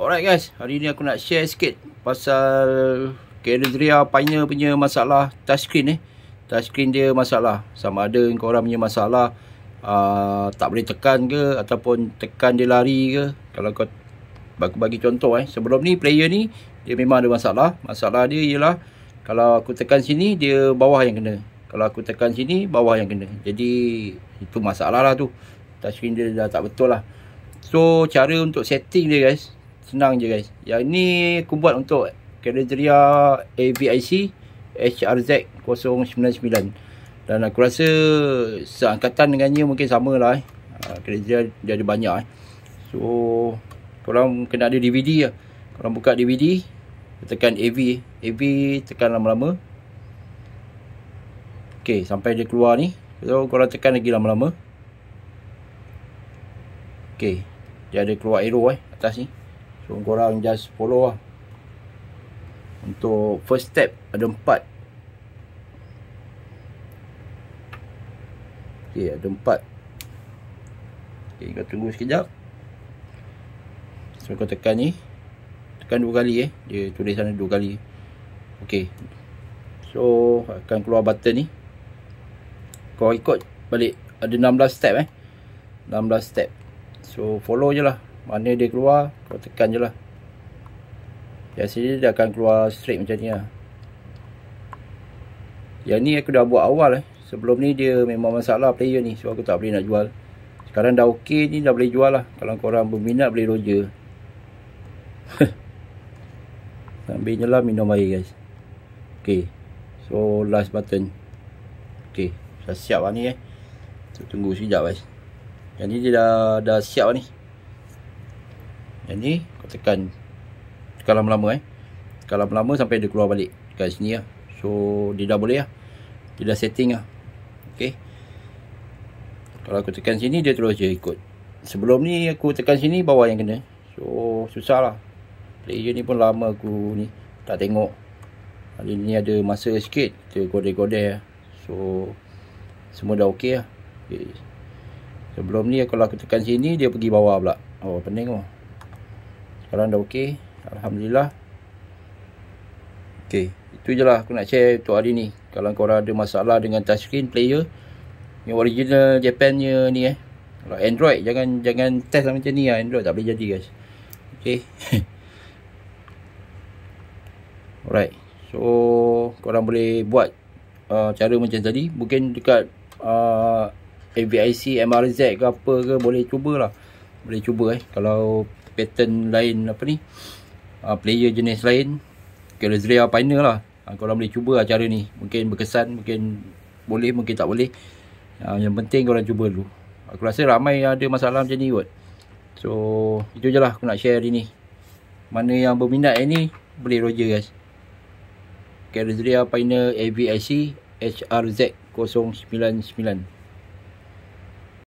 Alright guys, hari ni aku nak share sikit pasal Carezria Pioneer punya masalah touchscreen Touchscreen dia masalah. Sama ada korang punya masalah tak boleh tekan ke, ataupun tekan dia lari ke. Kalau kau bagi contoh sebelum ni player ni dia memang ada masalah. Masalah dia ialah kalau aku tekan sini dia bawah yang kena, kalau aku tekan sini bawah yang kena. Jadi itu masalah lah tu, touchscreen dia dah tak betul lah. So cara untuk setting dia guys, senang je guys. Yang ni aku buat untuk Carezria AVIC HRZ 099. Dan aku rasa seangkatan dengannya mungkin sama lah Carezria dia ada banyak So korang kena ada DVD lah. Korang buka DVD, tekan AV tekan lama-lama. Ok, sampai dia keluar ni. So korang tekan lagi lama-lama. Ok, dia ada keluar arrow atas ni. So korang just follow lah. Untuk first step ada 4. Ok, ada 4. Ok, kau tunggu sekejap. So kau tekan ni, tekan 2 kali dia tulis sana 2 kali. Ok, so akan keluar button ni. Kau ikut balik, ada 16 step 16 step. So follow je lah, mana dia keluar kau tekan je lah. Biasanya dia akan keluar straight macam ni lah. Yang ni aku dah buat awal Sebelum ni dia memang masalah player ni, so aku tak boleh nak jual. Sekarang dah ok ni, dah boleh jual lah. Kalau korang berminat boleh roger. Sambil je lah minum air guys. Ok, so last button. Ok, dah siap lah ni so tunggu sekejap guys. Yang ni dia dah siap lah ni. Yang ni kau tekan lama-lama tekan lama-lama sampai dia keluar balik kat sini lah. So dia dah boleh lah, dia dah setting lah. Ok, kalau aku tekan sini dia terus je ikut. Sebelum ni aku tekan sini bawah yang kena, so susah lah. Player ni pun lama aku ni tak tengok. Hari ni ada masa sikit, kita godeh-godeh. So semua dah ok lah. Okay. Sebelum ni kalau aku tekan sini dia pergi bawah pula. Oh pening oh. Sekarang dah ok, alhamdulillah. Ok, itu je lah aku nak share untuk hari ni. Kalau korang ada masalah dengan touchscreen player yang original Japannya ni kalau Android jangan test macam ni lah. Android tak boleh jadi guys. Ok. Alright, so korang boleh buat cara macam tadi. Mungkin dekat AVIC, MRZ ke apa ke, boleh cubalah. Boleh cuba kalau pattern lain apa ni, player jenis lain, Carezria Pioneer lah, korang boleh cuba lah cara ni. Mungkin berkesan, mungkin boleh, mungkin tak boleh. Yang penting korang cuba dulu. Aku rasa ramai ada masalah macam ni kot. So itu je lah aku nak share hari ni. Mana yang berminat ni boleh roger guys. Carezria Pioneer AVIC HRZ 099.